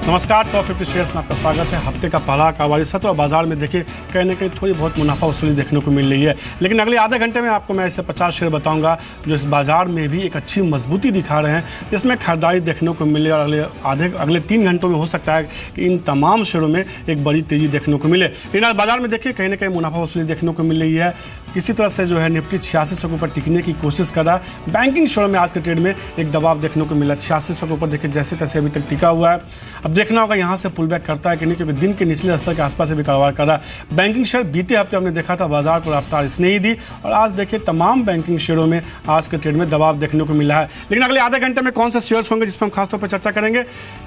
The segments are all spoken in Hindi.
नमस्कार, टॉप 50 शेयर्स में आपका स्वागत है। हफ्ते का पहला कारोबारी सत्र और बाजार में देखिए कहीं ना कहीं थोड़ी बहुत मुनाफा वसूली देखने को मिल रही है, लेकिन अगले आधे घंटे में आपको मैं ऐसे 50 शेयर बताऊंगा जो इस बाजार में भी एक अच्छी मजबूती दिखा रहे हैं, जिसमें खरीदारी देखने को मिले और अगले 3 घंटों में हो सकता है कि इन तमाम शेयरों में एक बड़ी तेजी देखने को मिले। लेकिन आज बाजार में देखिए कहीं ना कहीं मुनाफा वसूली देखने को मिल रही है। किसी तरह से जो है निफ्टी 8600 के ऊपर टिकने की कोशिश कर रहा है। बैंकिंग शेयरों में आज के ट्रेड में एक दबाव देखने को मिला, 8600 के ऊपर देखिए जैसे तैसे अभी तक टिका हुआ है। अब देखना होगा यहाँ से पुल बैक करता है कि नहीं, क्योंकि दिन के निचले स्तर के आसपास भी कारोबार कर रहा है। बैंकिंग शेयर बीते हफ्ते हमने देखा था बाजार पर रफ्तार इसने ही दी और आज देखिए तमाम बैंकिंग शेयरों में आज के ट्रेड में दबाव देखने को मिला है। लेकिन अगले आधे घंटे में कौन से शेयर्स होंगे जिस पर हम खासतौर पर चर्चा करेंगे।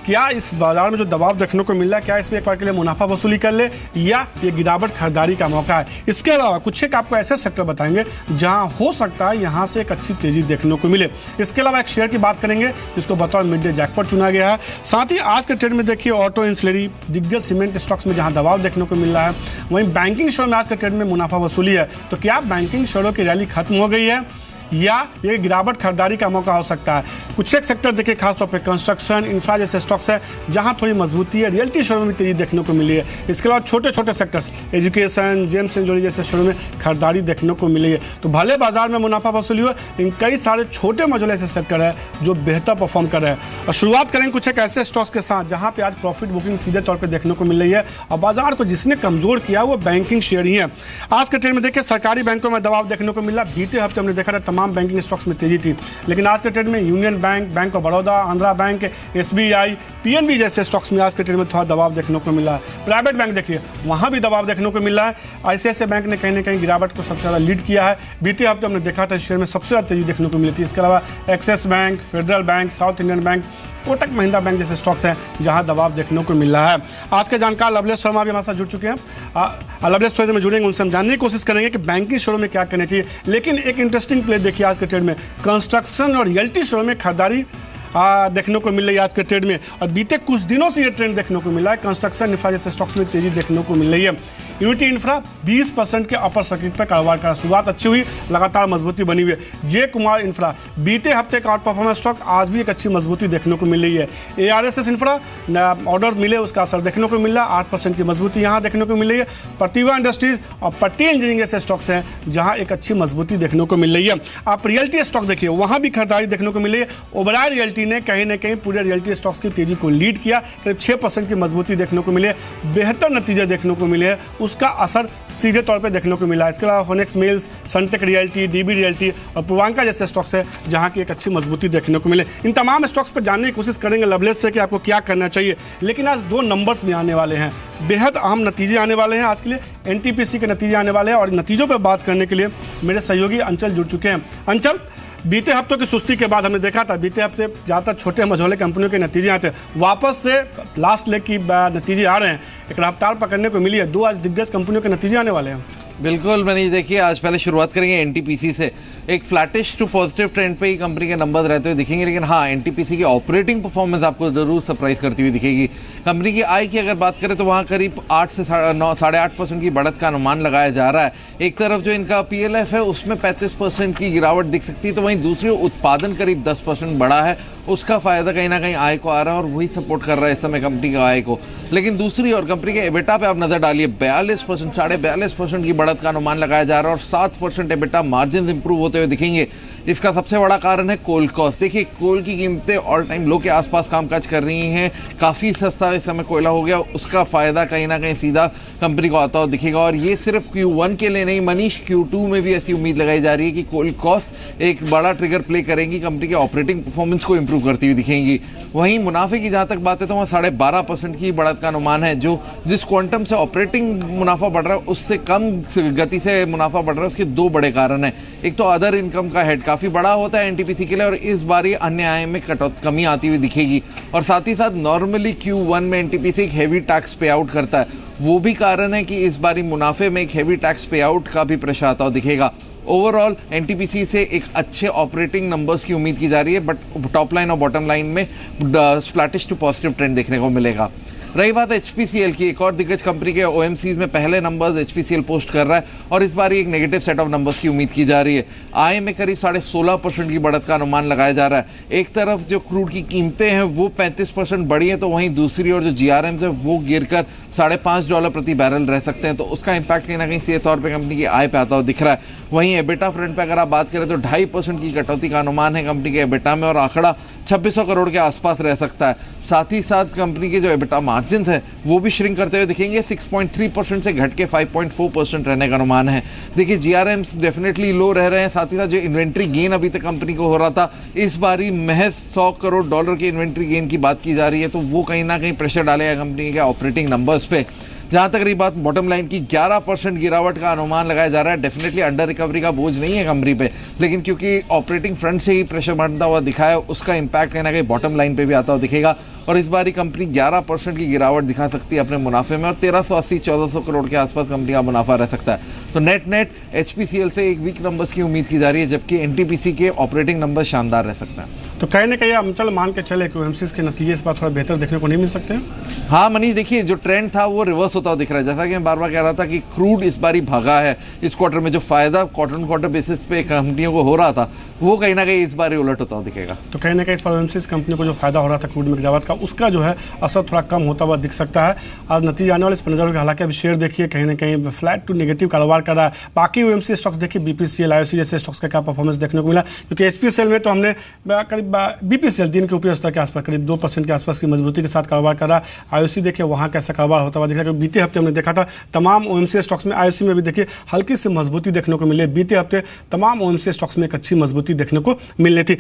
क्या इस बाजार में जो दबाव देखने को मिल रहा है, क्या इसमें एक बार के लिए मुनाफा वसूली कर ले या ये गिरावट खरीदारी का मौका है। इसके अलावा कुछ एक आपको ऐसे सेक्टर बताएंगे जहां हो सकता है यहां से एक अच्छी तेजी देखने को मिले। इसके अलावा एक शेयर की बात करेंगे जिसको बतौर मिड डे जैकपॉट चुना गया है। साथ ही आज के ट्रेड में देखिए ऑटो, इंसुलरी, दिग्गज सीमेंट स्टॉक्स में जहां दबाव देखने को मिल रहा है, वहीं बैंकिंग शेयर में आज के ट्रेड में मुनाफा वसूली है। तो क्या बैंकिंग शेयरों की रैली खत्म हो गई है या ये गिरावट खरीदारी का मौका हो सकता है। कुछ एक सेक्टर देखिए खासतौर पे कंस्ट्रक्शन, इंफ्रा जैसे स्टॉक्स है जहां थोड़ी मजबूती है। रियल्टी शेयरों में भी तेजी देखने को मिली है। इसके अलावा छोटे छोटे sectors, education, James and jewellery जैसे शेयरों में खरीदारी देखने को मिली है। तो भले बाजार में मुनाफा वसूली हुआ, लेकिन कई सारे छोटे मझोले ऐसे सेक्टर है जो बेहतर परफॉर्म कर रहे हैं। और शुरुआत करेंगे कुछ एक ऐसे स्टॉक्स के साथ जहाँ पे आज प्रॉफिट बुकिंग सीधे तौर पर देखने को मिल रही है और बाजार को जिसने कमजोर किया वो बैंकिंग शेयर ही है। आज के ट्रेड में देखिए सरकारी बैंकों में दबाव देखने को मिला। बीते हफ्ते हमने देखा था तमाम बैंकिंग स्टॉक्स में तेजी थी, लेकिन आज के ट्रेड में union bank, bank of Baroda, Andhra bank, SBI, PNB जैसे स्टॉक्स में आज के ट्रेड में थोड़ा दबाव देखने को मिला है। प्राइवेट बैंक देखिए वहां भी दबाव देखने को मिला है। आईसीआईसीआई बैंक ने कहीं ना कहीं गिरावट को सबसे ज्यादा लीड किया है। बीते हफ्ते हमने देखा था शेयर में सबसे ज्यादा तेजी देखने को मिली थी। इसके अलावा axis bank, federal bank, south Indian bank, Kotak Mahindra bank जैसे स्टॉक्स हैं जहां दबाव देखने को मिल रहा है। आज के जानकार लवलेश शर्मा भी हमारे साथ जुड़ चुके हैं। लवलेश थोड़ी देर में जुड़ेंगे, उनसे हम जानने की कोशिश करेंगे कि बैंकिंग शेयरों में क्या करना चाहिए। लेकिन एक इंटरेस्टिंग प्ले देखिए आज के ट्रेड में कंस्ट्रक्शन और रियल्टी शेयरों में खरीदारी देखने को मिल रही है आज के ट्रेड में। और बीते कुछ दिनों से ये ट्रेंड देखने को मिला है। कंस्ट्रक्शन, इंफ्रा जैसे स्टॉक्स में तेजी देखने को मिल रही है। यूनिटी इंफ्रा 20% के अपर सर्किट पर कारोबार का शुरुआत अच्छी हुई, लगातार मजबूती बनी हुई है। जे कुमार इंफ्रा बीते हफ्ते का आउट परफॉर्मेंस स्टॉक आज भी एक अच्छी मजबूती देखने को मिल रही है। एआरएसएस इंफ्रा ऑर्डर मिले उसका असर देखने को मिल रहा है, 8% की मजबूती यहाँ देखने को मिल रही है। प्रतिभा इंडस्ट्रीज और पटेल इंजीनियरिंग जैसे स्टॉक्स हैं जहाँ एक अच्छी मजबूती देखने को मिल रही है। आप रियल्टी स्टॉक देखिए वहाँ भी खरीदारी देखने को मिल रही है। ओबराय रियल्टी ने कहीं ना कहीं पूरे रियल्टी स्टॉक्स की तेजी को लीड किया, करीब 6% की मजबूती देखने को मिले, बेहतर नतीजे देखने को मिले, उसका असर सीधे तौर पे देखने को मिला। इसके अलावा Phoenix Mills, Sunteck realty, DB realty और पूर्वांका जैसे स्टॉक्स है जहां की एक अच्छी मजबूती देखने को मिले। इन तमाम स्टॉक्स पर जानने की कोशिश करेंगे लवलेश से कि आपको क्या करना चाहिए। लेकिन आज 2 नंबर्स भी आने वाले हैं, बेहद अहम नतीजे आने वाले हैं आज के लिए। एनटीपीसी के नतीजे आने वाले हैं और नतीजों पर बात करने के लिए मेरे सहयोगी अंचल जुड़ चुके हैं। अंचल, बीते हफ्तों की सुस्ती के बाद हमने देखा था बीते हफ्ते ज़्यादातर छोटे मझोले कंपनियों के नतीजे आते हैं, वापस से लास्ट लेग की नतीजे आ रहे हैं, एक रफ्तार पकड़ने को मिली है। 2 आज दिग्गज कंपनियों के नतीजे आने वाले हैं। बिल्कुल मनीष, देखिए आज पहले शुरुआत करेंगे एनटीपीसी से। एक फ्लैटिश टू पॉजिटिव ट्रेंड पे ही कंपनी के नंबर रहते हुए दिखेंगे, लेकिन हाँ एनटीपीसी की ऑपरेटिंग परफॉर्मेंस आपको जरूर सरप्राइज करती हुई दिखेगी। कंपनी की आय की अगर बात करें तो वहाँ करीब 8 से 8.5% की बढ़त का अनुमान लगाया जा रहा है। एक तरफ जो इनका पीएलएफ है उसमें 35% की गिरावट दिख सकती है, तो वहीं दूसरी उत्पादन करीब 10% बढ़ा है, उसका फायदा कहीं ना कहीं आय को आ रहा है और वही सपोर्ट कर रहा है इस समय कंपनी का आय को। लेकिन दूसरी ओर कंपनी के एबिटा पे आप नजर डालिए, 42%, 42.5% की बढ़त का अनुमान लगाया जा रहा है और 7% एबिटा मार्जिन इंप्रूव होते हुए दिखेंगे। इसका सबसे बड़ा कारण है कोल कॉस्ट। देखिए कोल की कीमतें ऑल टाइम लो के आसपास कामकाज कर रही हैं, काफ़ी सस्ता इस समय कोयला हो गया, उसका फ़ायदा कहीं ना कहीं सीधा कंपनी को आता हुआ दिखेगा। और ये सिर्फ Q1 के लिए नहीं मनीष, Q2 में भी ऐसी उम्मीद लगाई जा रही है कि कोल कॉस्ट एक बड़ा ट्रिगर प्ले करेंगी, कंपनी के ऑपरेटिंग परफॉर्मेंस को इंप्रूव करती हुई दिखेंगी। वहीं मुनाफे की जहाँ तक बात है तो वहाँ 12.5% की बढ़त का अनुमान है, जो जिस क्वांटम से ऑपरेटिंग मुनाफा बढ़ रहा है उससे कम गति से मुनाफा बढ़ रहा है। उसके 2 बड़े कारण हैं। एक तो अदर इनकम का हेड काफ़ी बड़ा होता है एनटीपीसी के लिए और इस बार ये अन्य आय में कमी आती हुई दिखेगी। और साथ ही साथ नॉर्मली Q1 में एनटीपीसी एक हैवी टैक्स पे आउट करता है, वो भी कारण है कि इस बारी मुनाफे में एक हैवी टैक्स पे आउट का भी प्रेशर आता हुआ दिखेगा। ओवरऑल एनटीपीसी से एक अच्छे ऑपरेटिंग नंबर्स की उम्मीद की जा रही है, बट टॉप लाइन और बॉटम लाइन में फ्लैटिश टू पॉजिटिव ट्रेंड देखने को मिलेगा। रही बात HPCL की, एक और दिग्गज कंपनी के OMCs में पहले नंबर्स HPCL पोस्ट कर रहा है और इस बार एक नेगेटिव सेट ऑफ नंबर्स की उम्मीद की जा रही है। आय में करीब 16.5% की बढ़त का अनुमान लगाया जा रहा है। एक तरफ जो क्रूड की कीमतें हैं वो 35% बढ़ी है, तो वहीं दूसरी ओर जो GRMs है वो गिरकर $5.5 प्रति बैरल रह सकते हैं, तो उसका इंपैक्ट कहीं ना कहीं सीधे तौर पे कंपनी की आय पे आता हुआ दिख रहा है। वहीं एबिटा फ्रंट पे अगर आप बात करें तो 2.5% की कटौती का अनुमान है कंपनी के एबिटा में और आंकड़ा 2600 करोड़ के आसपास रह सकता है। साथ ही साथ कंपनी के जो एबिटा मार्जिन है वो भी श्रिंक करते हुए दिखेंगे, 6.3% से घट के 5.4% रहने का अनुमान है। देखिए GRMs डेफिनेटली लो रह रहे हैं, साथ ही साथ जो इन्वेंट्री गेन अभी तक कंपनी को हो रहा था, इस बार ही महज $100 करोड़ के इन्वेंट्री गेन की बात की जा रही है, तो वो कहीं ना कहीं प्रेशर डालेगा कंपनी के ऑपरेटिंग नंबर्स पे। जहां तक रही बात बॉटम लाइन की, 11% गिरावट का अनुमान लगाया जा रहा है। डेफिनेटली अंडर रिकवरी का बोझ नहीं है कंपनी पे, लेकिन क्योंकि ऑपरेटिंग फ्रंट से ही प्रेशर बढ़ता हुआ दिखा है, उसका इंपैक्ट कहीं ना कहीं बॉटम लाइन पे भी आता हुआ दिखेगा और इस बार ही कंपनी 11% की गिरावट दिखा सकती है अपने मुनाफे में और 1380-1400 करोड़ के आसपास कंपनी का मुनाफा रह सकता है। तो नेट HPCL से एक वीक नंबर्स की उम्मीद की जा रही है, जबकि NTPC के ऑपरेटिंग नंबर शानदार रह सकते हैं। तो कहीं ना कहीं हम चल मान के चले कि OMCs के नतीजे इस बार थोड़ा बेहतर देखने को नहीं मिल सकते हैं। हाँ मनीष, देखिए जो ट्रेंड था वो रिवर्स होता हुआ दिख रहा है। जैसा कि मैं बार बार कह रहा था कि क्रूड इस बार ही भागा है इस क्वार्टर में, जो फायदा क्वार्टर बेसिस पे कंपनियों को हो रहा था वो कहीं ना कहीं इस बार ही उलट होता हुआ दिखेगा। तो कहीं ना कहीं इस बार OMCs कंपनी को जो फायदा हो रहा था क्रूड में गिरावट का, उसका जो है असर थोड़ा कम होता हुआ दिख सकता है। आज नतीजे आने वाले इस पर नजर होगा। हालांकि अभी शेयर देखिए कहीं ना कहीं फ्लैट टू नेगेटिव कारोबार कर रहा है। बाकी OMC स्टॉक्स देखिए BPCL IOC जैसे स्टॉक्स का क्या परफॉर्मेंस देखने को मिला, क्योंकि HPCL में तो हमने करीब BPCL दिन के ऊपरी स्तर के आसपास करीब 2% के आसपास की मजबूती के साथ कारोबार कर रहा है। IOC देखिए वहाँ कैसा कारोबार होता हुआ दिख रहा है, क्योंकि बीते हफ्ते हमने देखा था तमाम OMC स्टॉक्स में, IOC में भी देखिए हल्की सी मजबूती देखने को मिली। बीते हफ्ते तमाम OMC स्टॉक्स में एक अच्छी मजबूती देखने को मिलनी थी।